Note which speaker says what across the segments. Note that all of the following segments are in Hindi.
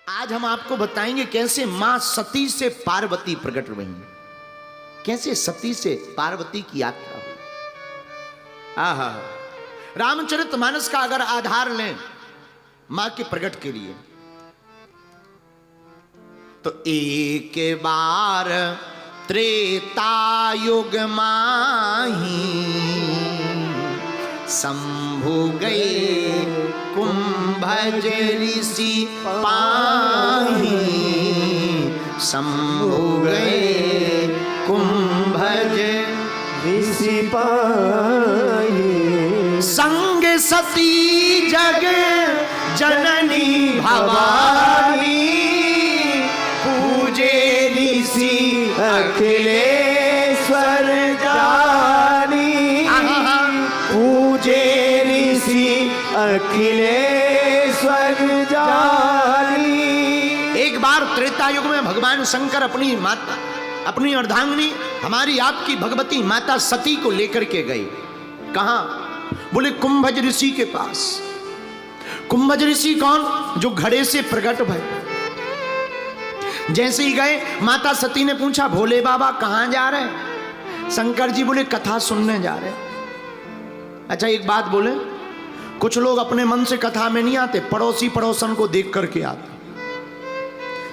Speaker 1: आज हम आपको बताएंगे कैसे मां सती से पार्वती प्रकट हुई, कैसे सती से पार्वती की यात्रा हुई। आहा, रामचरितमानस का अगर आधार लें मां के प्रकट के लिए तो एक बार त्रेता युग माही शंभु गए कुंभज ऋषि पाही, शंभु गए कुंभज
Speaker 2: ऋषि पाही,
Speaker 1: संग सती जग जननी भवानी, पूजे ऋषि
Speaker 2: अखिलेश्वर जानी, पूजे ऋषि अखिलेश्वर जानी।
Speaker 1: एक बार त्रेता युग में भगवान शंकर अपनी माता, अपनी अर्धांगिनी हमारी आपकी भगवती माता सती को लेकर के गए। कहां? बोले कुंभज ऋषि के पास। कुंभज ऋषि कौन? जो घड़े से प्रकट भय। जैसे ही गए माता सती ने पूछा भोले बाबा कहां जा रहे हैं? शंकर जी बोले कथा सुनने जा रहे हैं। अच्छा एक बात बोले, कुछ लोग अपने मन से कथा में नहीं आते, पड़ोसी पड़ोसन को देख करके आते।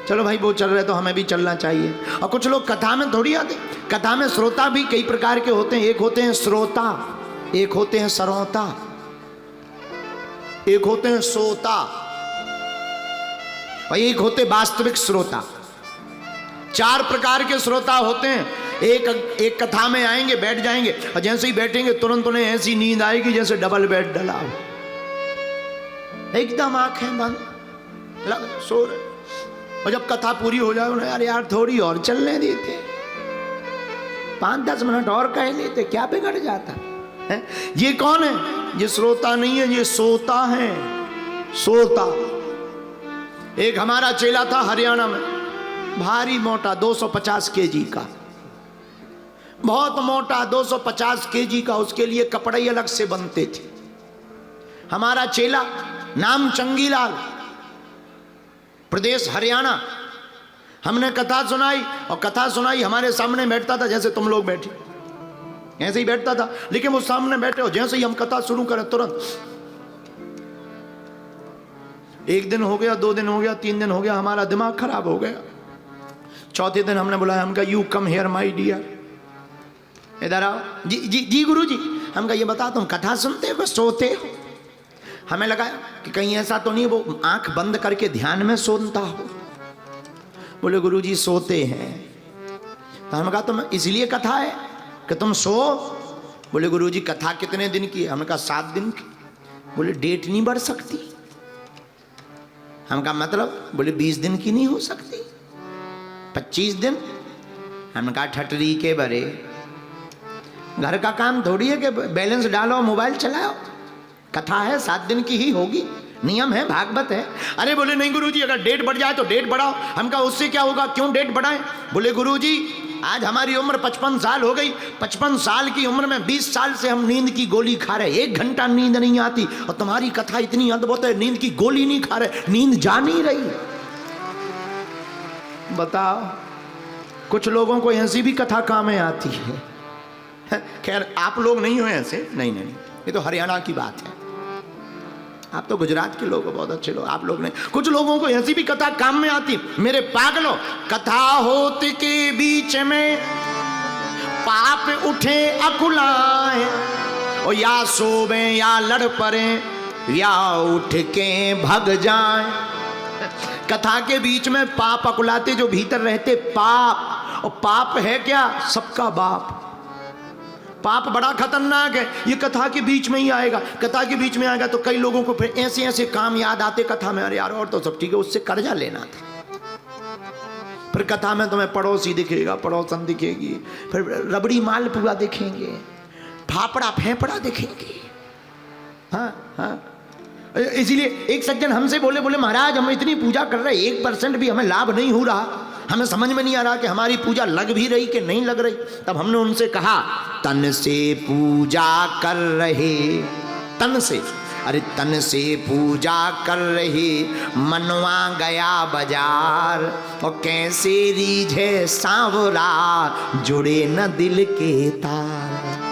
Speaker 1: चलो भाई वो चल रहे तो हमें भी चलना चाहिए। और कुछ लोग कथा में थोड़ी आते। कथा में श्रोता भी कई प्रकार के होते हैं। एक होते हैं श्रोता, एक होते हैं सरोता, एक होते हैं सोता और एक होते वास्तविक श्रोता। चार प्रकार के श्रोता होते हैं। एक कथा में आएंगे, बैठ जाएंगे और जैसे ही बैठेंगे तुरंत उन्हें ऐसी नींद आएगी जैसे डबल बेड डला हो, एकदम आंखें बंद सो रहे। और जब कथा पूरी हो जाए उन्हें यार थोड़ी और चलने देते, 5-10 मिनट और कह लेते, क्या बिगड़ जाता है? ये कौन है? ये श्रोता नहीं है, ये सोता है, सोता। एक हमारा चेला था हरियाणा में, भारी मोटा 250 केजी का, बहुत मोटा 250 केजी का। उसके लिए कपड़े ही अलग से बनते थे। हमारा चेला, नाम चंगीलाल, प्रदेश हरियाणा। हमने कथा सुनाई और कथा सुनाई, हमारे सामने बैठता था जैसे तुम लोग बैठे, ऐसे ही बैठता था। लेकिन वो सामने बैठे हो, जैसे ही हम कथा शुरू करें तुरंत, एक दिन हो गया, 2 दिन हो गया, 3 दिन हो गया, हमारा दिमाग खराब हो गया। चौथे दिन हमने बुलाया, हम कहा you come here my dear, इधर आओ। जी जी जी गुरु जी। हम कहा ये बता तुम कथा सुनते हो सोते हो? हमें लगा कि कहीं ऐसा तो नहीं वो आंख बंद करके ध्यान में सुनता हो। बोले गुरु जी सोते हैं। तो हमने कहा तुम इसलिए कथा है कि तुम सो? बोले गुरु जी कथा कितने दिन की है? हमने कहा 7 दिन की। बोले डेट नहीं बढ़ सकती? हम कहा मतलब? बोले 20 दिन की नहीं हो सकती, 25 दिन? हमने कहा ठटरी के बरे, घर का काम थोड़ी है कि बैलेंस डालो मोबाइल चलाओ। कथा है 7 दिन की ही होगी, नियम है, भागवत है। अरे बोले नहीं गुरुजी अगर डेट बढ़ जाए तो डेट बढ़ाओ। हम कहा उससे क्या होगा, क्यों डेट बढ़ाएं? बोले गुरुजी आज हमारी उम्र 55 साल हो गई, 55 साल की उम्र में 20 साल से हम नींद की गोली खा रहे, 1 घंटा नींद नहीं आती, और तुम्हारी कथा इतनी अद्भुत है, नींद की गोली नहीं खा रहे, नींद जा नहीं रही। बताओ, कुछ लोगों को ऐसी भी कथा काम में आती है। खैर आप लोग नहीं हो ऐसे, नहीं नहीं, ये तो हरियाणा की बात है। आप तो गुजरात के लोग हो, बहुत अच्छे लोग, आप लोग नहीं। कुछ लोगों को ऐसी भी कथा काम में आती। मेरे पागलों, कथा होत के बीच में पाप उठे अकुलाए, और या सोवे या लड़ पड़े या उठ के भग जाए। कथा के बीच में पाप अकुलाते, जो भीतर रहते पाप। और पाप है क्या? सबका बाप। पाप बड़ा खतरनाक है, ये कथा के बीच में ही आएगा। कथा के बीच में आएगा तो कई लोगों को फिर ऐसे ऐसे काम याद आते कथा में, अरे यार और तो सब ठीक है, उससे कर्जा लेना था। फिर कथा में तुम्हें पड़ोसी दिखेगा, पड़ोसन दिखेगी, फिर रबड़ी मालपुआ दिखेंगे, फाफड़ा फेफड़ा दिखेंगे। हाँ हाँ, इसीलिए एक सज्जन हमसे बोले महाराज हम इतनी पूजा कर रहे, 1% भी हमें लाभ नहीं हो रहा, हमें समझ में नहीं आ रहा कि हमारी पूजा लग भी रही कि नहीं लग रही। तब हमने उनसे कहा तन से पूजा कर रहे, तन से अरे तन से पूजा कर रही मनवा गया बाजार, और कैसे रीझे सांवरा जुड़े न दिल के तार।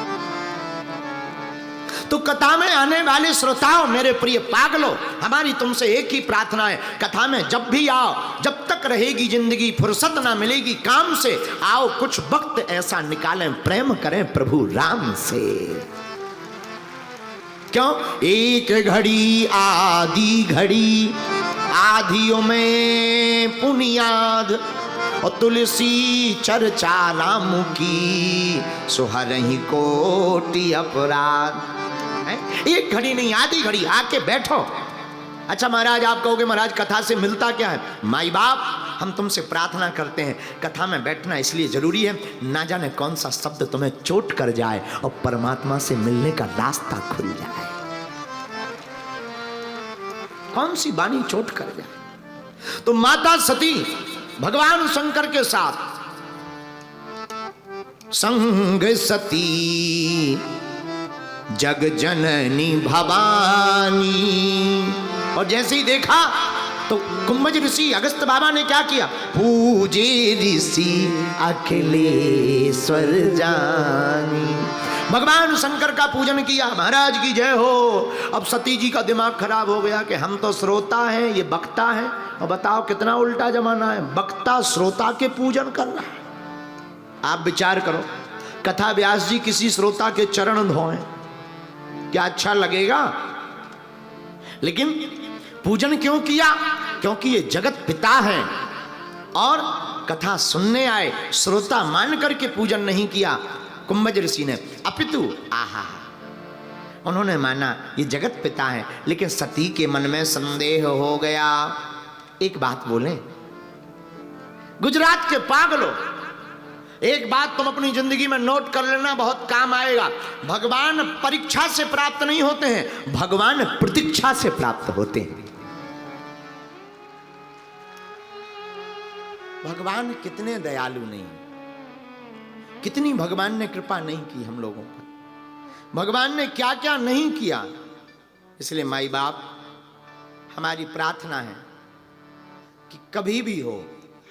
Speaker 1: तो कथा में आने वाले श्रोताओं, मेरे प्रिय पागलों, हमारी तुमसे एक ही प्रार्थना है, कथा में जब भी आओ, जब तक रहेगी जिंदगी, फुर्सत ना मिलेगी काम से, आओ कुछ वक्त ऐसा निकालें, प्रेम करें प्रभु राम से। क्यों? एक घड़ी आधी घड़ी, आधियों में पुनियाद, और तुलसी चर्चा राम की, सुहरहि कोटि अपराध। एक घड़ी नहीं, आधी घड़ी आके बैठो। अच्छा महाराज, आप कहोगे महाराज कथा से मिलता क्या है? माई बाप, हम तुमसे प्रार्थना करते हैं, कथा में बैठना इसलिए जरूरी है, ना जाने कौन सा शब्द तुम्हें चोट कर जाए और परमात्मा से मिलने का रास्ता खुल जाए। कौन सी वाणी चोट कर जाए? तो माता सती भगवान शंकर के साथ संग सती जग जननी भवानी, और जैसे ही देखा तो कुंभज ऋषि अगस्त बाबा ने क्या किया? पूजे ऋषि अखिलेश्वर जानी, भगवान शंकर का पूजन किया। महाराज की जय हो। अब सती जी का दिमाग खराब हो गया कि हम तो श्रोता हैं, ये वक्ता है, और बताओ कितना उल्टा जमाना है, वक्ता श्रोता के पूजन कर रहा है। आप विचार करो, कथा व्यास जी किसी श्रोता के चरण धोएं, क्या अच्छा लगेगा? लेकिन पूजन क्यों किया? क्योंकि ये जगत पिता है और कथा सुनने आए, श्रोता मान करके पूजन नहीं किया कुंभज ऋषि ने, अपितु आहा, उन्होंने माना ये जगत पिता है। लेकिन सती के मन में संदेह हो गया। एक बात बोले, गुजरात के पागलों, एक बात तुम अपनी जिंदगी में नोट कर लेना, बहुत काम आएगा। भगवान परीक्षा से प्राप्त नहीं होते हैं, भगवान प्रतीक्षा से प्राप्त होते हैं। भगवान कितने दयालु नहीं, कितनी भगवान ने कृपा नहीं की हम लोगों पर, भगवान ने क्या क्या नहीं किया। इसलिए माई बाप, हमारी प्रार्थना है कि कभी भी हो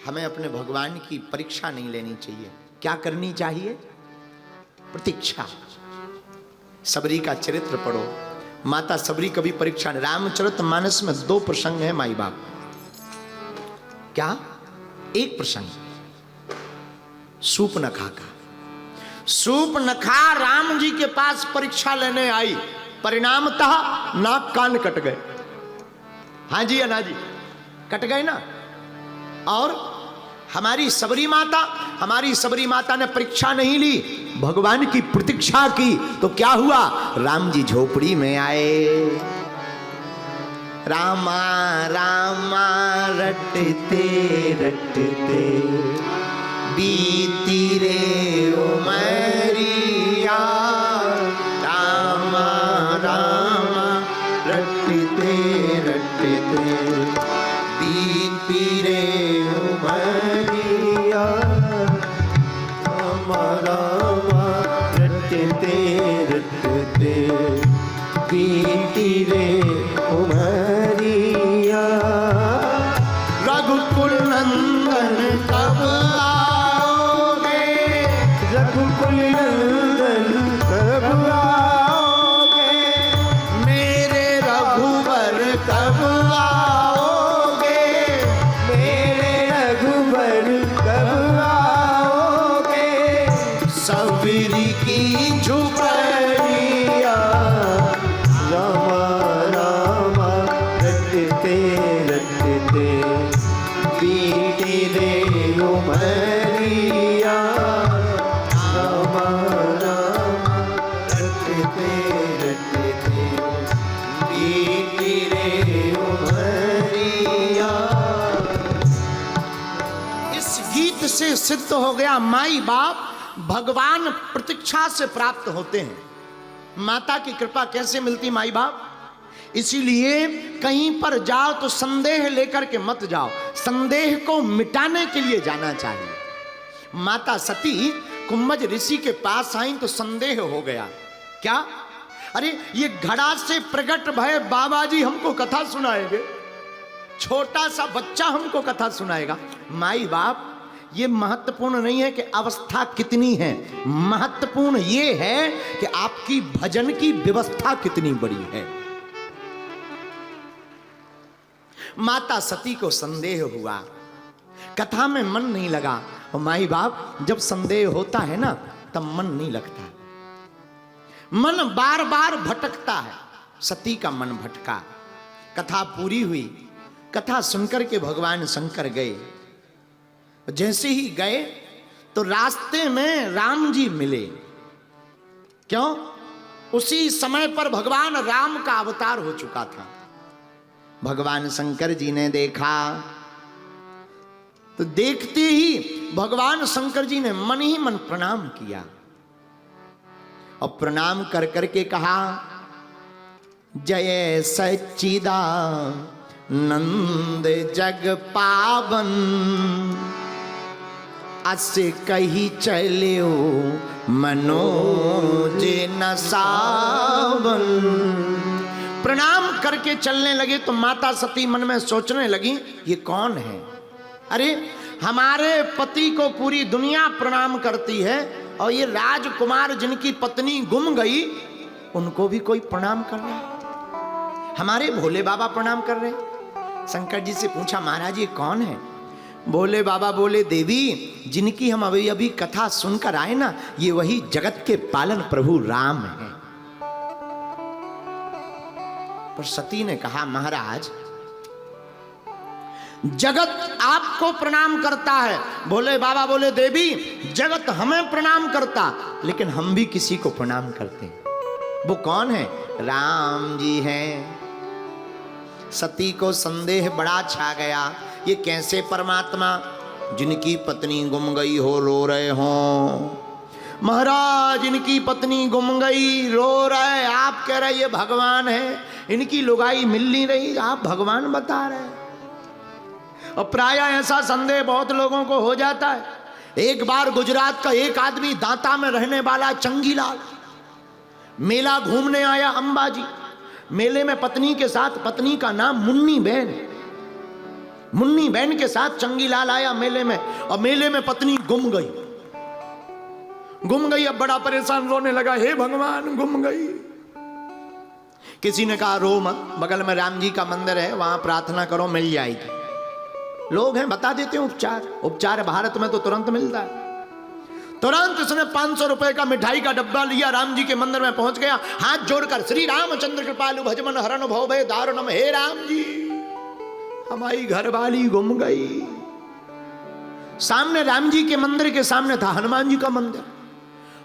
Speaker 1: हमें अपने भगवान की परीक्षा नहीं लेनी चाहिए। क्या करनी चाहिए? प्रतीक्षा। सबरी का चरित्र पढ़ो, माता सबरी कभी परीक्षा नहीं। रामचरितमानस में 2 प्रसंग है माई बाप। क्या? एक प्रसंग सूपनखा का। सूपनखा राम जी के पास परीक्षा लेने आई, परिणामतः नाक कान कट गए। हाँ जी अना जी, कट गए ना। और हमारी सबरी माता ने परीक्षा नहीं ली, भगवान की प्रतीक्षा की। तो क्या हुआ? राम जी झोपड़ी में आए। रामा रामा रटते रटते बीती रे उमरिया, रामा रामा रटते रटते बीती रे उमरिया,
Speaker 2: रामा रामा रटते रटते बीती रे उमरिया,
Speaker 1: रघुकुल नंदन कब आओगे,
Speaker 2: रघुकुल नंदन कब आओगे,
Speaker 1: मेरे रघुवर कब आओगे,
Speaker 2: मेरे रघुवर कब आओगे,
Speaker 1: सबरी की झुपड़िया,
Speaker 2: रामा रामा रटते रटते बीती रे उमरिया, रामा रामा रटते रटते बीती रे उमरिया।
Speaker 1: इस गीत से सिद्ध हो गया माई बाप भगवान प्रतीक्षा से प्राप्त होते हैं। माता की कृपा कैसे मिलती माई बाप? इसीलिए कहीं पर जाओ तो संदेह लेकर के मत जाओ, संदेह को मिटाने के लिए जाना चाहिए। माता सती कुंभज ऋषि के पास आई तो संदेह हो गया। क्या? अरे ये घड़ा से प्रकट भय बाबा जी हमको कथा सुनाएंगे, छोटा सा बच्चा हमको कथा सुनाएगा। माई बाप, ये महत्वपूर्ण नहीं है कि अवस्था कितनी है, महत्वपूर्ण ये है कि आपकी भजन की व्यवस्था कितनी बड़ी है। माता सती को संदेह हुआ, कथा में मन नहीं लगा। और माई बाप, जब संदेह होता है ना तब मन नहीं लगता, मन बार बार भटकता है। सती का मन भटका, कथा पूरी हुई। कथा सुनकर के भगवान शंकर गए। जैसे ही गए तो रास्ते में राम जी मिले। क्यों? उसी समय पर भगवान राम का अवतार हो चुका था। भगवान शंकर जी ने देखा तो देखते ही भगवान शंकर जी ने मन ही मन प्रणाम किया और प्रणाम कर करके कहा, जय सच्चिदानंद जग पावन, अस कही चलियो मनोज न सावन। प्रणाम करके चलने लगे तो माता सती मन में सोचने लगी, ये कौन है? अरे हमारे पति को पूरी दुनिया प्रणाम करती है और ये राजकुमार जिनकी पत्नी गुम गई उनको भी कोई प्रणाम कर रहा है। हमारे भोले बाबा प्रणाम कर रहे हैं। शंकर जी से पूछा, महाराज ये कौन है? भोले बाबा बोले, देवी जिनकी हम अभी अभी कथा सुनकर आए ना, ये वही जगत के पालन प्रभु राम हैं। पर सती ने कहा, महाराज जगत आपको प्रणाम करता है। भोले बाबा बोले, देवी जगत हमें प्रणाम करता, लेकिन हम भी किसी को प्रणाम करते हैं। वो कौन है? राम जी हैं। सती को संदेह बड़ा छा गया, ये कैसे परमात्मा जिनकी पत्नी गुम गई हो रो रहे हो? महाराज इनकी पत्नी गुम गई, रो रहे, आप कह रहे ये भगवान है, इनकी लुगाई मिल नहीं रही, आप भगवान बता रहे। और प्राय ऐसा संदेह बहुत लोगों को हो जाता है। एक बार गुजरात का एक आदमी, दांता में रहने वाला चंगीलाल, मेला घूमने आया अंबाजी। मेले में पत्नी के साथ, पत्नी का नाम मुन्नी बहन, मुन्नी बहन के साथ चंगीलाल आया मेले में, और मेले में पत्नी गुम गई। गुम गई, अब बड़ा परेशान, रोने लगा, हे भगवान गुम गई। किसी ने कहा, रो मत, बगल में राम जी का मंदिर है, वहां प्रार्थना करो मिल जाएगी। लोग हैं बता देते हैं उपचार, उपचार भारत में तो तुरंत मिलता है। तुरंत उसने 500 रुपए का मिठाई का डब्बा लिया, राम जी के मंदिर में पहुंच गया, हाथ जोड़कर, श्री रामचंद्र कृपालु भजमन हरण भव भय दारुणम, हे राम जी हमारी घरवाली गुम गई। सामने राम जी के मंदिर के सामने था हनुमान जी का मंदिर।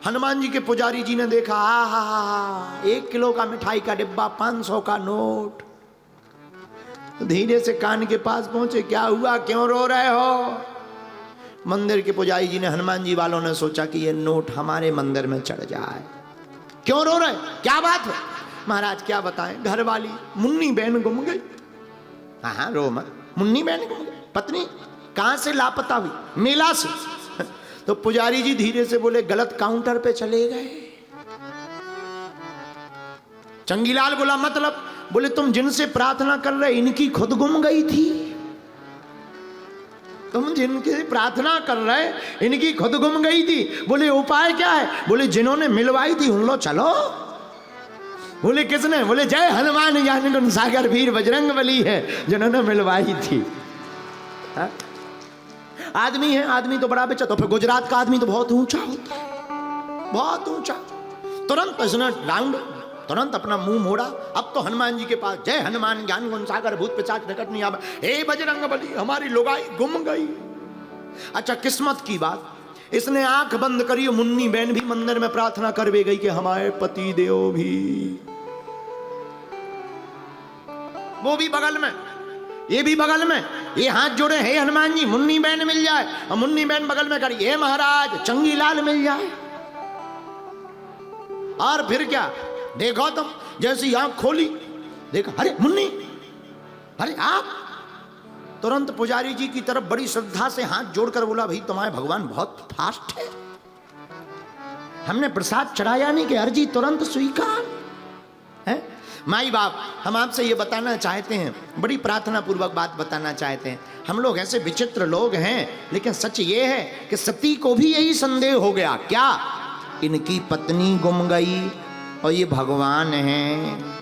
Speaker 1: हनुमान जी के पुजारी जी ने देखा, हा 1 किलो का मिठाई का डिब्बा, 500 का नोट। धीरे से कान के पास पहुंचे, क्या हुआ, क्यों रो रहे हो? मंदिर के पुजारी जी ने, हनुमान जी वालों ने सोचा कि ये नोट हमारे मंदिर में चढ़ जाए। क्यों रो रहे, क्या बात है? महाराज क्या बताएं, घर वाली मुन्नी बहन गुम गई। हाँ रो मत, मुन्नी बहन गुम गई। पत्नी कहां से लापता हुई? मेला से। तो पुजारी जी धीरे से बोले, गलत काउंटर पे चले गए। चंगीलाल बोला, मतलब? बोले, तुम जिनसे प्रार्थना कर रहे इनकी खुद गुम गई थी। तुम जिनके प्रार्थना कर रहे इनकी खुद गुम गई थी। बोले, उपाय क्या है? बोले, जिन्होंने मिलवाई थी उन लो चलो। बोले, किसने? बोले, जय हनुमान ज्ञान गुण सागर वीर बजरंग बली है जिन्होंने मिलवाई थी। हा? आदमी है, आदमी तो बड़ा बेचा। तो फिर गुजरात का आदमी तो बहुत ऊंचा होता है, बहुत ऊंचा। तुरंत इसने राउंड, तुरंत अपना मुंह मोड़ा। अब तो हनुमान जी के पास, जय हनुमान ज्ञान गुण सागर भूत पिशाच निकट नहीं आवे, हे बजरंग बली हमारी लुगाई गुम गई। अच्छा, किस्मत की बात, इसने आंख बंद करी, मुन्नी बहन भी मंदिर में प्रार्थना करवे गई कि हमारे पति देव भी, वो भी बगल में, ये भी बगल में, ये हाथ जोड़े, हे हनुमान जी मुन्नी बहन मिल जाए। और मुन्नी बहन बगल में करी, हे महाराज चंगीलाल मिल जाए। और फिर क्या देखो तुम, जैसी आंख खोली देखा, अरे मुन्नी, अरे आप। तुरंत पुजारी जी की तरफ बड़ी श्रद्धा से हाथ जोड़कर बोला, भाई तुम्हारे भगवान बहुत फास्ट है, हमने प्रसाद चढ़ाया नहीं कि अर्जी तुरंत स्वीकार। माई बाप, हम आपसे ये बताना चाहते हैं, बड़ी प्रार्थना पूर्वक बात बताना चाहते हैं। हम लोग ऐसे विचित्र लोग हैं, लेकिन सच ये है कि सती को भी यही संदेह हो गया, क्या इनकी पत्नी गुम गई और ये भगवान हैं।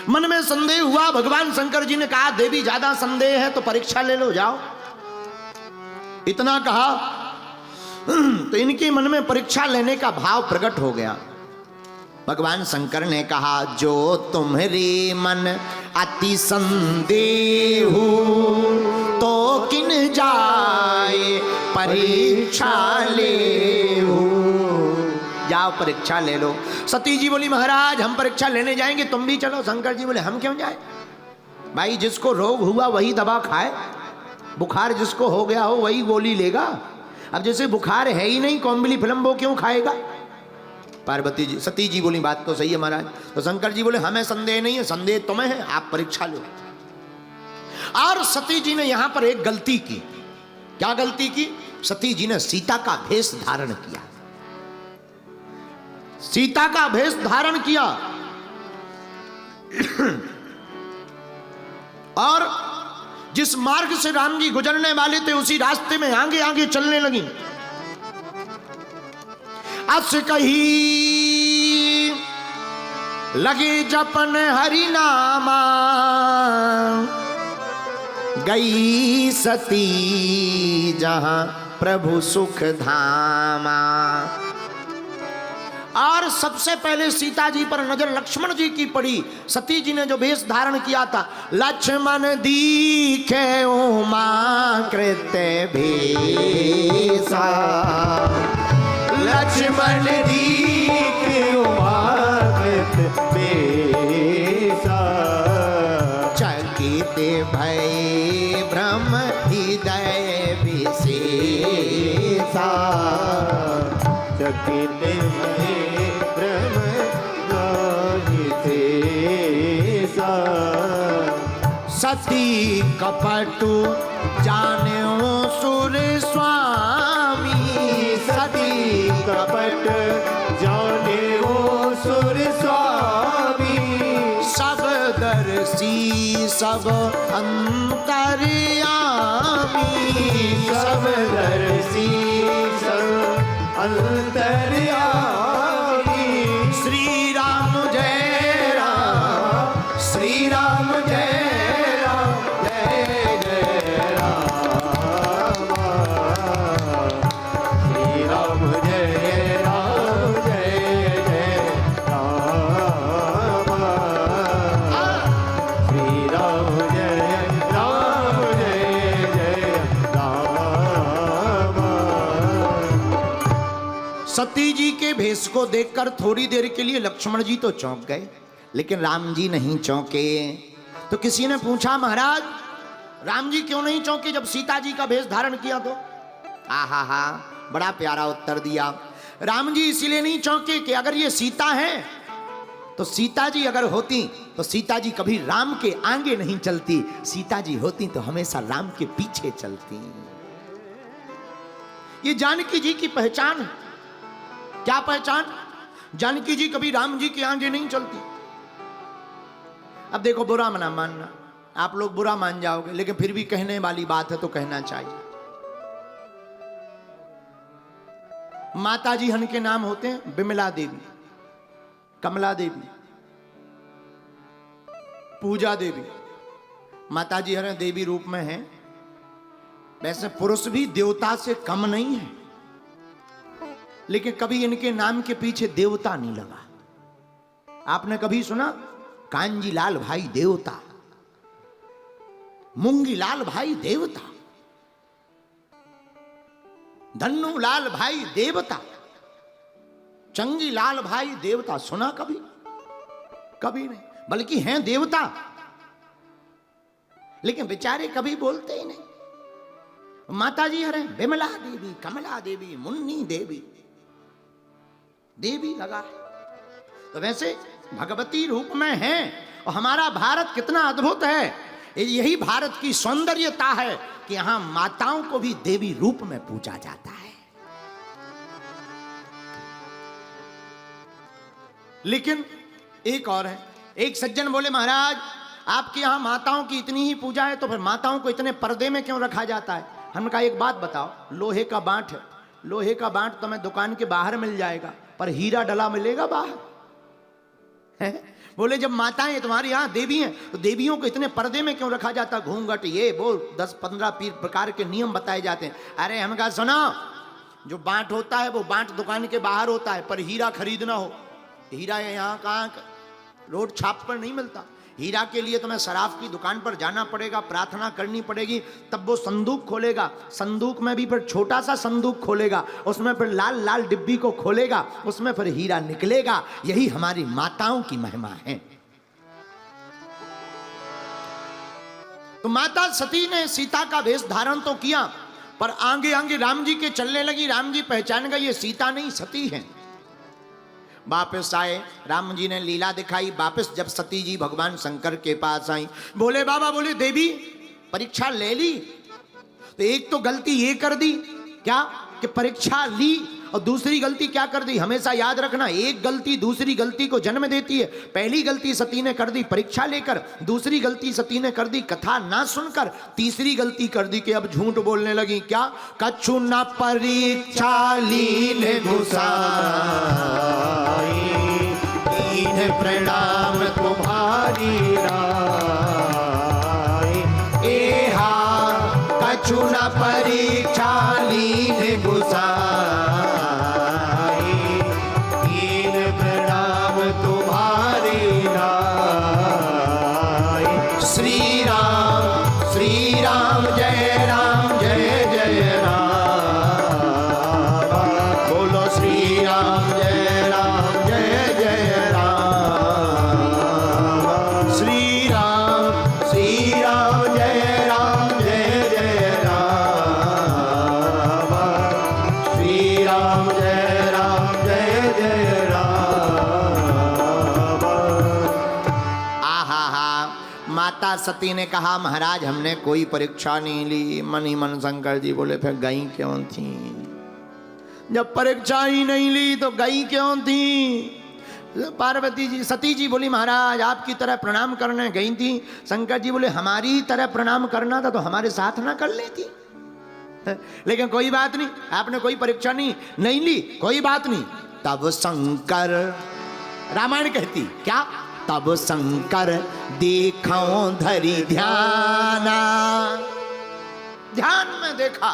Speaker 1: मन में संदेह हुआ। भगवान शंकर जी ने कहा, देवी ज्यादा संदेह है तो परीक्षा ले लो, जाओ। इतना कहा तो इनके मन में परीक्षा लेने का भाव प्रकट हो गया। भगवान शंकर ने कहा, जो तुम्हारे मन अति संदेह तो किन जाए परीक्षा ले, जाओ परीक्षा ले लो। सती जी बोली, महाराज हम परीक्षा लेने जाएंगे, तुम भी चलो। शंकर जी बोले, हम क्यों जाए भाई, जिसको रोग हुआ वही दवा खाए, बुखार जिसको हो गया हो वही गोली लेगा। अब जैसे बुखार है ही नहीं, कौंबली फिल्म वो क्यों खाएगा। पार्वती जी, सती जी बोली, बात तो सही है महाराज। तो शंकर जी बोले, हमें संदेह नहीं है, संदेह तुम्हें है, आप परीक्षा लो। और सती जी ने यहां पर एक गलती की। क्या गलती की? सती जी ने सीता का भेष धारण किया। सीता का भेष धारण किया और जिस मार्ग से राम जी गुजरने वाले थे उसी रास्ते में आगे आगे चलने लगी। अस कही लगे जपन हरि नामा, गई सती जहां प्रभु सुख धामा। और सबसे पहले सीता जी पर नजर लक्ष्मण जी की पड़ी। सती जी ने जो भेष धारण किया था, लक्ष्मण दीखे उमा कृत्य भेषा,
Speaker 2: लक्ष्मण दीखे उमा कृत्य भेषा,
Speaker 1: चकित भय भ्रम हृदय विशेषा,
Speaker 2: चकित
Speaker 1: सती कपटु जान्यो सुर स्वामी,
Speaker 2: सती कपट जाने वो सुर स्वामी,
Speaker 1: सब दर्शी सब अंतर्यामी,
Speaker 2: सब दर्शी सब अंतर्यामी।
Speaker 1: श्री राम जय राम, श्री राम जय सती जी के भेष को देखकर थोड़ी देर के लिए लक्ष्मण जी तो चौंक गए, लेकिन राम जी नहीं चौंके। तो किसी ने पूछा, महाराज राम जी क्यों नहीं चौंके जब सीता जी का भेष धारण किया तो? आहा हा, बड़ा प्यारा उत्तर दिया। राम जी इसीलिए नहीं चौंके कि अगर ये सीता है तो सीता जी अगर होती तो सीता जी कभी राम के आगे नहीं चलती, सीता जी होती तो हमेशा राम के पीछे चलती। ये जानकी जी की पहचान है। क्या पहचान? जानकी जी कभी राम जी के आगे नहीं चलती। अब देखो, बुरा मना मानना, आप लोग बुरा मान जाओगे, लेकिन फिर भी कहने वाली बात है तो कहना चाहिए। माता जी हन के नाम होते हैं बिमला देवी, कमला देवी, पूजा देवी। माता जी हर देवी रूप में हैं। वैसे पुरुष भी देवता से कम नहीं है, लेकिन कभी इनके नाम के पीछे देवता नहीं लगा। आपने कभी सुना कांजी लाल भाई देवता, मूंगी लाल भाई देवता, धन्नू लाल भाई देवता, चंगी लाल भाई देवता? सुना कभी? कभी नहीं। बल्कि हैं देवता, लेकिन बेचारे कभी बोलते ही नहीं। माता जी हरे बिमला देवी, कमला देवी, मुन्नी देवी, देवी लगा है। तो वैसे भगवती रूप में हैं। और हमारा भारत कितना अद्भुत है। यही भारत की सौंदर्यता है कि यहां माताओं को भी देवी रूप में पूजा जाता है। लेकिन एक और है, एक सज्जन बोले महाराज आपके यहाँ माताओं की इतनी ही पूजा है तो फिर माताओं को इतने पर्दे में क्यों रखा जाता है? हमने कहा एक बात बताओ, लोहे का बांट है, लोहे का बांट तुम्हें दुकान के बाहर मिल जाएगा पर हीरा डला मिलेगा बाहर है? बोले जब माताएं तुम्हारे यहाँ देवी हैं तो देवियों को इतने पर्दे में क्यों रखा जाता? घूंघट ये वो 10-15 प्रकार के नियम बताए जाते हैं। अरे हम कहा सुनो, जो बांट होता है वो बांट दुकान के बाहर होता है पर हीरा खरीदना हो, हीरा यहाँ कहाँ रोड छाप पर नहीं मिलता। हीरा के लिए तुम्हें सराफ की दुकान पर जाना पड़ेगा, प्रार्थना करनी पड़ेगी, तब वो संदूक खोलेगा। संदूक में भी फिर छोटा सा संदूक खोलेगा, उसमें फिर लाल लाल डिब्बी को खोलेगा, उसमें फिर हीरा निकलेगा। यही हमारी माताओं की महिमा है। तो माता सती ने सीता का वेश धारण तो किया पर आगे आगे राम जी के चलने लगी। राम जी पहचान गए ये सीता नहीं सती है। वापस आए, राम जी ने लीला दिखाई। वापस जब सती जी भगवान शंकर के पास आई, बोले बाबा, बोले देवी परीक्षा ले ली? तो एक तो गलती ये कर दी क्या कि परीक्षा ली, और दूसरी गलती क्या कर दी? हमेशा याद रखना, एक गलती दूसरी गलती को जन्म देती है। पहली गलती सती ने कर दी परीक्षा लेकर, दूसरी गलती सती ने कर दी कथा ना सुनकर, तीसरी गलती कर दी कि अब झूठ बोलने लगी। क्या? कछु न परीक्षा लीन घुसाई, दीन प्रणाम तुम्हारी राय। एहा कछु न परीक्षा लीन घुसाई, दीन प्रणाम तुम्हारी राय। श्री राम जय जय राम। बोलो श्री राम जय जय राम। श्री राम जय जय राम। श्री राम जय जय राम। आहा हा, माता सती ने कहा महाराज हमने कोई परीक्षा नहीं ली। मन ही मन शंकर जी बोले फिर गई क्यों थी? जब परीक्षा ही नहीं ली तो गई क्यों थी? पार्वती जी, सती जी बोली महाराज आपकी तरह प्रणाम करने गई थी। शंकर जी बोले हमारी तरह प्रणाम करना था तो हमारे साथ ना कर लेती। लेकिन कोई बात नहीं, आपने कोई परीक्षा नहीं ली, कोई बात नहीं। तब शंकर, रामायण कहती क्या? तब शंकर देखो धरी ध्याना, ध्यान में देखा।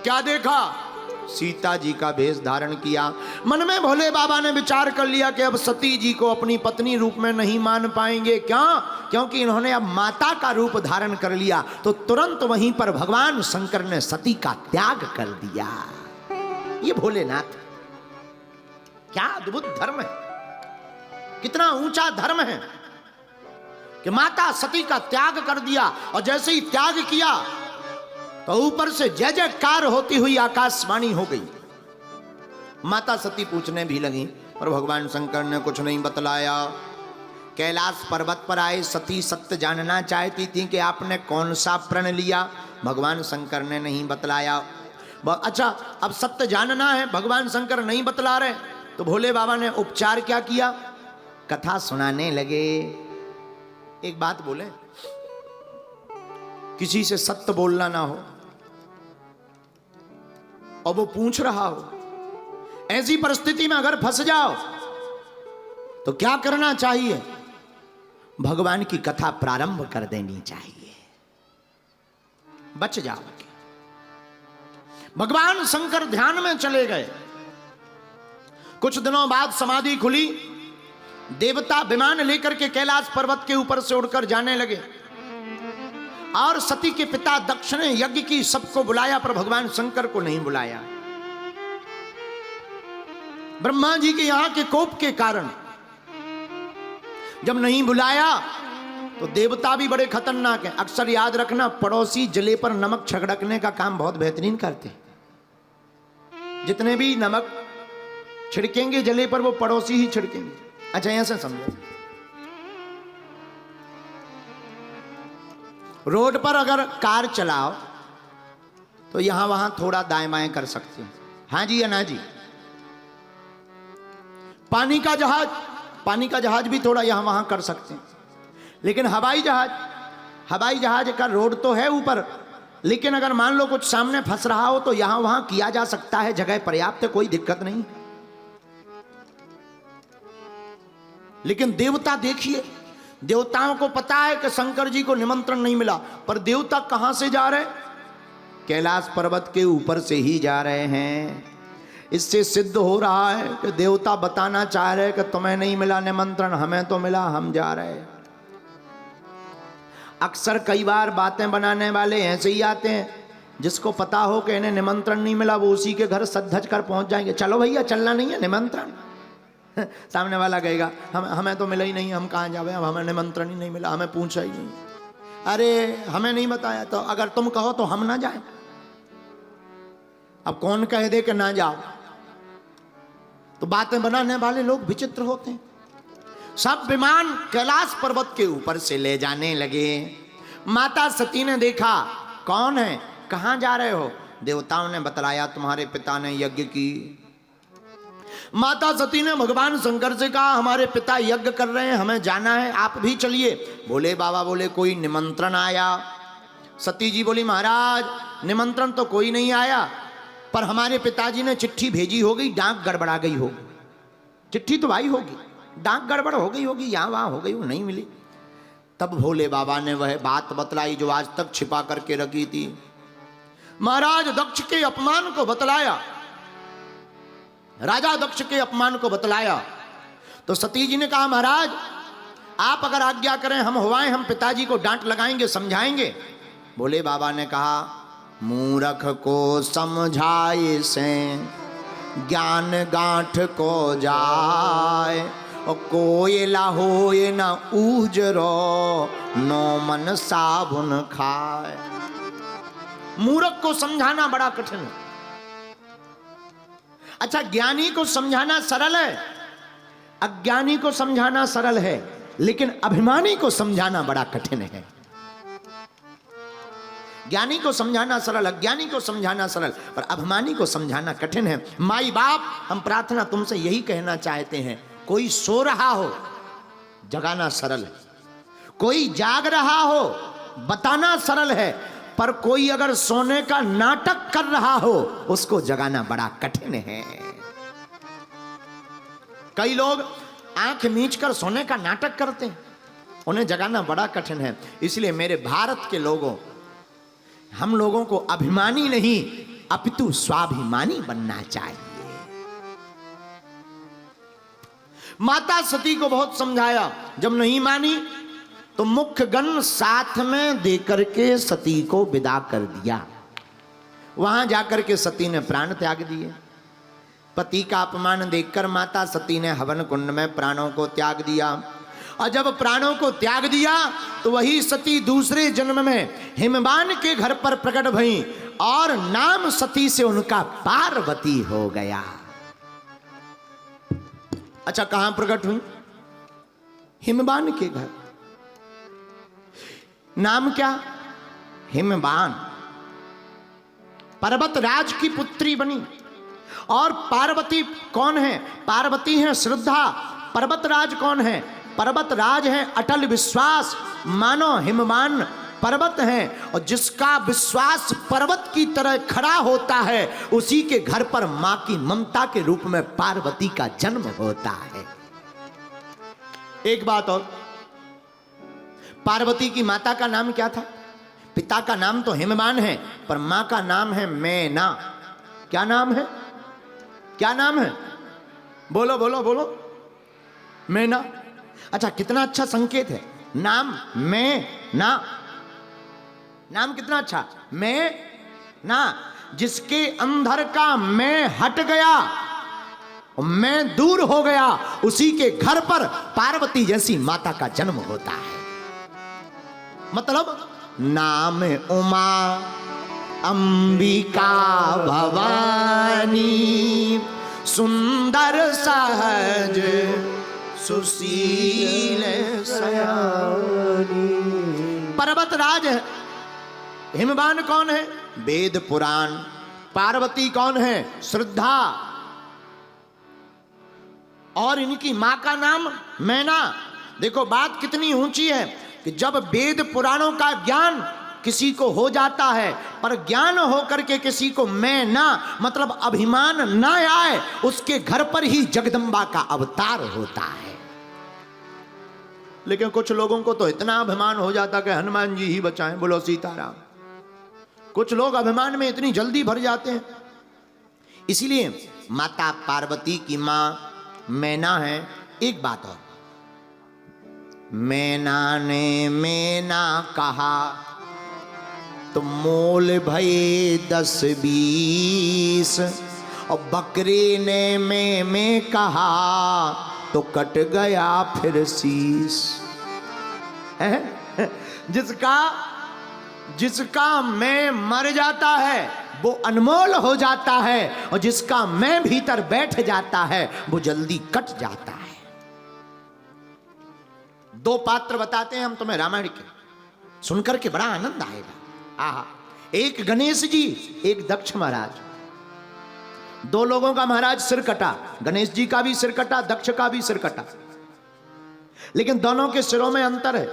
Speaker 1: क्या देखा? सीता जी का वेश धारण किया। मन में भोले बाबा ने विचार कर लिया कि अब सती जी को अपनी पत्नी रूप में नहीं मान पाएंगे। क्या? क्योंकि इन्होंने अब माता का रूप धारण कर लिया। तो तुरंत वहीं पर भगवान शंकर ने सती का त्याग कर दिया। ये भोलेनाथ, क्या अद्भुत धर्म है, कितना ऊंचा धर्म है कि माता सती का त्याग कर दिया। और जैसे ही त्याग किया तो ऊपर से जय जयकार होती हुई आकाशवाणी हो गई। माता सती पूछने भी लगी और भगवान शंकर ने कुछ नहीं बतलाया। कैलाश पर्वत पर आए, सती सत्य जानना चाहती थी कि आपने कौन सा प्रण लिया। भगवान शंकर ने नहीं बतलाया। अच्छा, अब सत्य जानना है, भगवान शंकर नहीं बतला रहे, तो भोले बाबा ने उपचार क्या किया? कथा सुनाने लगे। एक बात बोले, किसी से सत्य बोलना ना हो और वो पूछ रहा हो, ऐसी परिस्थिति में अगर फंस जाओ तो क्या करना चाहिए? भगवान की कथा प्रारंभ कर देनी चाहिए, बच जाओगे। भगवान शंकर ध्यान में चले गए। कुछ दिनों बाद समाधि खुली। देवता विमान लेकर के कैलाश पर्वत के ऊपर से उड़कर जाने लगे और सती के पिता दक्ष ने यज्ञ की सबको बुलाया पर भगवान शंकर को नहीं बुलाया। ब्रह्मा जी के यहां के कोप के कारण जब नहीं बुलाया तो देवता भी बड़े खतरनाक हैं। अक्सर याद रखना, पड़ोसी जले पर नमक छिड़कने का काम बहुत बेहतरीन करते। जितने भी नमक छिड़केंगे जले पर वो पड़ोसी ही छिड़केंगे। अच्छा, यहां से समझो, रोड पर अगर कार चलाओ तो यहां वहां थोड़ा दाएं बाएं कर सकते हो, हाँ जी या ना जी। पानी का जहाज पानी का जहाज भी थोड़ा यहां वहां कर सकते हैं, लेकिन हवाई जहाज का रोड तो है ऊपर, लेकिन अगर मान लो कुछ सामने फंस रहा हो तो यहां वहां किया जा सकता है, जगह पर्याप्त है, कोई दिक्कत नहीं। लेकिन देवता देखिए, देवताओं को पता है कि शंकर जी को निमंत्रण नहीं मिला, पर देवता कहां से जा रहे? कैलाश पर्वत के ऊपर से ही जा रहे हैं। इससे सिद्ध हो रहा है कि देवता बताना चाह रहे कि तुम्हें नहीं मिला निमंत्रण, हमें तो मिला, हम जा रहे हैं। अक्सर कई बार बातें बनाने वाले ऐसे ही आते हैं, जिसको पता हो कि इन्हें निमंत्रण नहीं मिला वो उसी के घर सज धज कर पहुंच जाएंगे। चलो भैया, चलना नहीं है, निमंत्रण। सामने वाला कहेगा हमें तो मिला ही नहीं, हम कहाँ जावे, अब हमें निमंत्रण ही नहीं मिला, हमें पूछा ही नहीं। अरे हमें नहीं बताया, तो अगर तुम कहो तो हम ना जाएं। अब कौन कह दे कि ना जाओ? तो बातें बनाने वाले लोग विचित्र होते हैं। सब विमान कैलाश पर्वत के ऊपर से ले जाने लगे। माता सती ने देखा, कौन है, कहां जा रहे हो? देवताओं ने बतलाया तुम्हारे पिता ने यज्ञ की। माता सती ने भगवान शंकर से कहा हमारे पिता यज्ञ कर रहे हैं, हमें जाना है, आप भी चलिए। बोले बाबा बोले कोई निमंत्रण आया? सती जी बोली महाराज निमंत्रण तो कोई नहीं आया, पर हमारे पिताजी ने चिट्ठी भेजी होगी, डाक गड़बड़ा गई होगी। चिट्ठी तो आई होगी, डाक गड़बड़ हो गई होगी, यहां वहां हो गई, वो नहीं मिली। तब भोले बाबा ने वह बात बतलाई जो आज तक छिपा करके रखी थी। महाराज दक्ष के अपमान को बतलाया, राजा दक्ष के अपमान को बतलाया। तो सती जी ने कहा महाराज आप अगर आज्ञा करें हम हुआएं, हम पिताजी को डांट लगाएंगे, समझाएंगे। भोले बाबा ने कहा मूर्ख को समझाए से ज्ञान गांठ को जाए, और कोयला होए न उजरो नो मन साबुन खाए। मूर्ख को समझाना बड़ा कठिन है। अच्छा, ज्ञानी को समझाना सरल है, अज्ञानी को समझाना सरल है, लेकिन अभिमानी को समझाना बड़ा कठिन है। ज्ञानी को समझाना सरल, अज्ञानी को समझाना सरल, पर अभिमानी को समझाना कठिन है। माई बाप, हम प्रार्थना तुमसे यही कहना चाहते हैं, कोई सो रहा हो जगाना सरल है, कोई जाग रहा हो बताना सरल है, पर कोई अगर सोने का नाटक कर रहा हो उसको जगाना बड़ा कठिन है। कई लोग आंख मीच कर सोने का नाटक करते हैं, उन्हें जगाना बड़ा कठिन है। इसलिए मेरे भारत के लोगों, हम लोगों को अभिमानी नहीं अपितु स्वाभिमानी बनना चाहिए। माता सती को बहुत समझाया, जब नहीं मानी तो मुख्य गण साथ में देकर के सती को विदा कर दिया। वहां जाकर के सती ने प्राण त्याग दिए। पति का अपमान देखकर माता सती ने हवन कुंड में प्राणों को त्याग दिया, और जब प्राणों को त्याग दिया तो वही सती दूसरे जन्म में हिमवान के घर पर प्रकट भई, और नाम सती से उनका पार्वती हो गया। अच्छा, कहां प्रकट हुई? हिमवान के घर। नाम क्या? हिमवान। पर्वत राज की पुत्री बनी। और पार्वती कौन है? पार्वती है श्रद्धा। पर्वत राज कौन है? पर्वत राज है अटल विश्वास। मानो हिमवान पर्वत है, और जिसका विश्वास पर्वत की तरह खड़ा होता है उसी के घर पर मां की ममता के रूप में पार्वती का जन्म होता है। एक बात और, पार्वती की माता का नाम क्या था? पिता का नाम तो हिमवान है, पर मां का नाम है मैना। क्या नाम है? क्या नाम है? बोलो बोलो बोलो। मैना। अच्छा, कितना अच्छा संकेत है नाम मैना। नाम कितना अच्छा, मैं ना। जिसके अंदर का मैं हट गया, मैं दूर हो गया, उसी के घर पर पार्वती जैसी माता का जन्म होता है। मतलब नाम उमा अंबिका भवानी, सुंदर सहज सुशील सयानी। पर्वत राज है। हिमवान कौन है? वेद पुराण। पार्वती कौन है? श्रद्धा। और इनकी मां का नाम मैना। देखो बात कितनी ऊंची है कि जब वेद पुराणों का ज्ञान किसी को हो जाता है, पर ज्ञान होकर के किसी को मैं ना, मतलब अभिमान ना आए, उसके घर पर ही जगदम्बा का अवतार होता है। लेकिन कुछ लोगों को तो इतना अभिमान हो जाता कि हनुमान जी ही बचाएं, बोलो सीताराम। कुछ लोग अभिमान में इतनी जल्दी भर जाते हैं। इसीलिए माता पार्वती की मां मैना है। एक बात और, मैना ने मैना कहा तो मोल भये 10-20, और बकरे ने मैं कहा तो कट गया फिर शीश। जिसका मैं मर जाता है वो अनमोल हो जाता है, और जिसका मैं भीतर बैठ जाता है वो जल्दी कट जाता है। 2 पात्र बताते हैं हम तुम्हें रामायण के, सुनकर के बड़ा आनंद आएगा। आहा, एक गणेश जी, एक दक्ष महाराज। 2 लोगों का महाराज सिर कटा, गणेश जी का भी सिर कटा, दक्ष का भी सिर कटा, लेकिन दोनों के सिरों में अंतर है।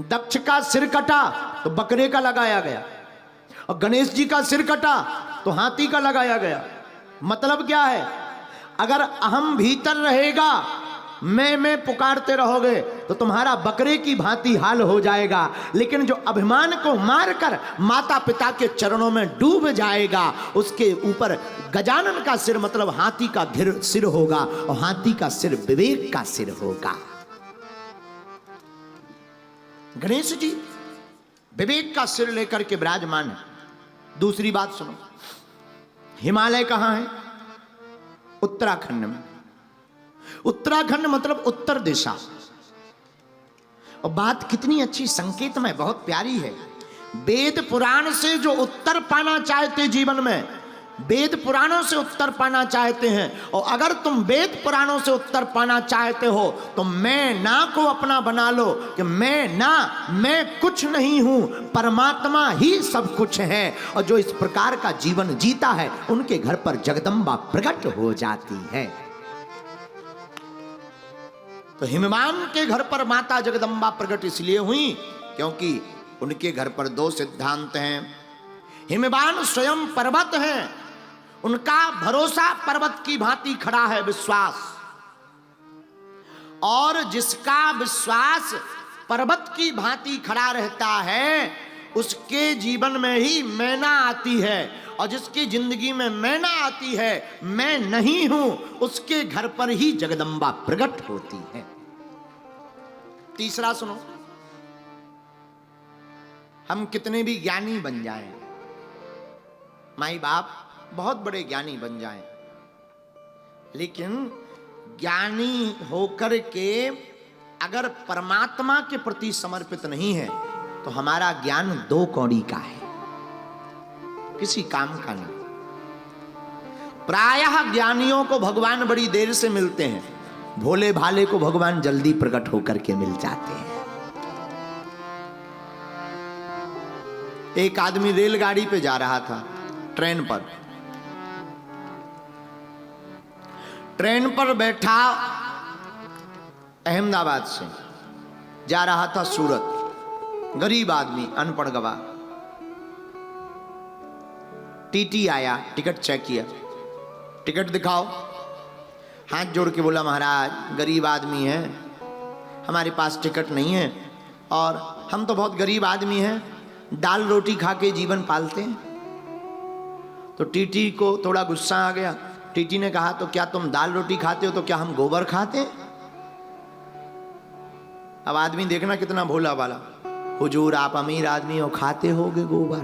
Speaker 1: दक्ष का सिर कटा तो बकरे का लगाया गया, और गणेश जी का सिर कटा तो हाथी का लगाया गया। मतलब क्या है, अगर अहम भीतर रहेगा, मैं पुकारते रहोगे तो तुम्हारा बकरे की भांति हाल हो जाएगा। लेकिन जो अभिमान को मारकर माता पिता के चरणों में डूब जाएगा, उसके ऊपर गजानन का सिर मतलब हाथी का सिर होगा, और हाथी का सिर विवेक का सिर होगा। गणेश जी विवेक का सिर लेकर के विराजमान है। दूसरी बात सुनो, हिमालय कहां है? उत्तराखंड में। उत्तराखंड मतलब उत्तर दिशा। और बात कितनी अच्छी, संकेत में बहुत प्यारी है। वेद पुराण से जो उत्तर पाना चाहते जीवन में, वेद पुराणों से उत्तर पाना चाहते हैं, और अगर तुम वेद पुराणों से उत्तर पाना चाहते हो तो मैं ना को अपना बना लो कि मैं ना, मैं कुछ नहीं हूं, परमात्मा ही सब कुछ है। और जो इस प्रकार का जीवन जीता है उनके घर पर जगदम्बा प्रकट हो जाती है। तो हिमवान के घर पर माता जगदम्बा प्रकट इसलिए हुई क्योंकि उनके घर पर 2 सिद्धांत हैं। हिमवान स्वयं पर्वत हैं, उनका भरोसा पर्वत की भांति खड़ा है, विश्वास। और जिसका विश्वास पर्वत की भांति खड़ा रहता है उसके जीवन में ही मैना आती है, और जिसकी जिंदगी में मैना आती है, मैं नहीं हूं, उसके घर पर ही जगदम्बा प्रकट होती है। तीसरा सुनो, हम कितने भी ज्ञानी बन जाएं, माई बाप बहुत बड़े ज्ञानी बन जाएं, लेकिन ज्ञानी होकर के अगर परमात्मा के प्रति समर्पित नहीं है तो हमारा ज्ञान 2 कौड़ी का है, किसी काम का नहीं। प्रायः ज्ञानियों को भगवान बड़ी देर से मिलते हैं, भोले भाले को भगवान जल्दी प्रकट होकर के मिल जाते हैं। एक आदमी रेलगाड़ी पे जा रहा था, ट्रेन पर बैठा, अहमदाबाद से जा रहा था सूरत। गरीब आदमी, अनपढ़ गवाह। टीटी आया, टिकट चेक किया, टिकट दिखाओ। हाथ जोड़ के बोला, महाराज गरीब आदमी है, हमारे पास टिकट नहीं है, और हम तो बहुत गरीब आदमी हैं, दाल रोटी खा के जीवन पालते हैं। तो टीटी को थोड़ा गुस्सा आ गया। टीटी ने कहा, तो क्या तुम दाल रोटी खाते हो तो क्या हम गोबर खाते हैं? अब आदमी देखना कितना भोला वाला, हुजूर आप अमीर आदमी हो, खाते होगे गोबर,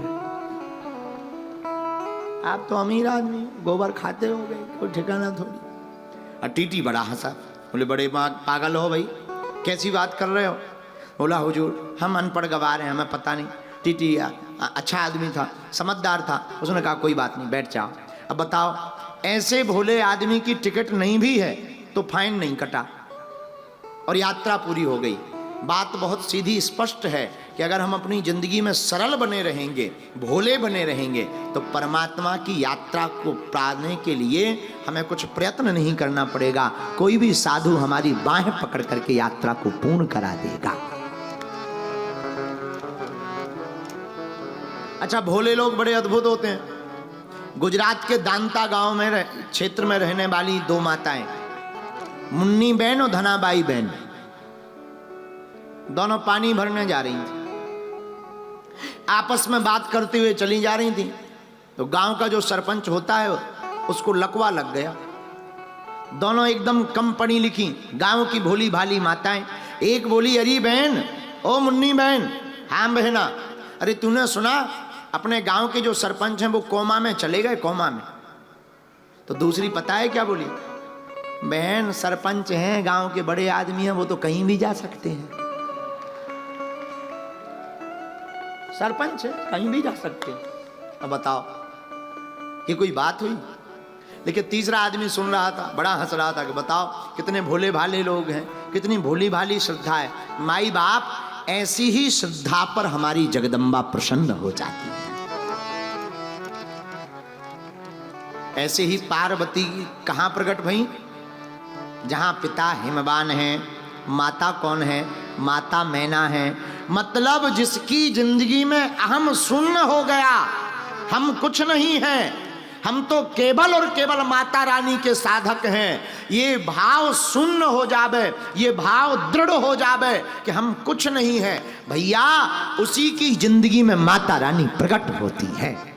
Speaker 1: आप तो अमीर आदमी हो, गोबर खाते होगे, कोई ठिकाना थोड़ी। और टीटी बड़ा हंसा, बोले बड़े पागल हो भाई, कैसी बात कर रहे हो? बोला हुजूर हम अनपढ़ गवार हैं, हमें पता नहीं। टीटी अच्छा आदमी था, समझदार था, उसने कहा कोई बात नहीं, बैठ जाओ। अब बताओ, ऐसे भोले आदमी की टिकट नहीं भी है तो फाइन नहीं कटा और यात्रा पूरी हो गई। बात बहुत सीधी स्पष्ट है कि अगर हम अपनी जिंदगी में सरल बने रहेंगे, भोले बने रहेंगे, तो परमात्मा की यात्रा को पाने के लिए हमें कुछ प्रयत्न नहीं करना पड़ेगा। कोई भी साधु हमारी बाहें पकड़ करके यात्रा को पूर्ण करा देगा। अच्छा, भोले लोग बड़े अद्भुत होते हैं। गुजरात के दांता गांव में क्षेत्र में रहने वाली दो माताएं, मुन्नी बहन और धनाबाई बहन, दोनों पानी भरने जा रही थी। आपस में बात करते हुए चली जा रही थी, तो गांव का जो सरपंच होता है उसको लकवा लग गया। दोनों एकदम कम पढ़ी लिखी गांव की भोली भाली माताएं। एक बोली, अरे बहन, ओ मुन्नी बहन। हाँ बहना। अरे तूने सुना अपने गांव के जो सरपंच हैं वो कोमा में चले गए, कोमा में। तो दूसरी पता है क्या बोली? बहन, सरपंच हैं, गांव के बड़े आदमी हैं, वो तो कहीं भी जा सकते हैं। सरपंच है, कहीं भी जा सकते हैं। अब बताओ, ये कोई बात हुई? लेकिन तीसरा आदमी सुन रहा था, बड़ा हंस रहा था कि बताओ कितने भोले भाले लोग हैं, कितनी भोली भाली श्रद्धा है। माई बाप, ऐसी ही श्रद्धा पर हमारी जगदम्बा प्रसन्न हो जाती है। ऐसे ही पार्वती कहां प्रकट भई? जहां पिता हिमवान है, माता कौन है? माता मैना है। मतलब जिसकी जिंदगी में अहम शून्य हो गया, हम कुछ नहीं हैं, हम तो केवल और केवल माता रानी के साधक हैं, ये भाव शून्य हो जावे, ये भाव दृढ़ हो जावे कि हम कुछ नहीं है, भैया उसी की जिंदगी में माता रानी प्रकट होती है।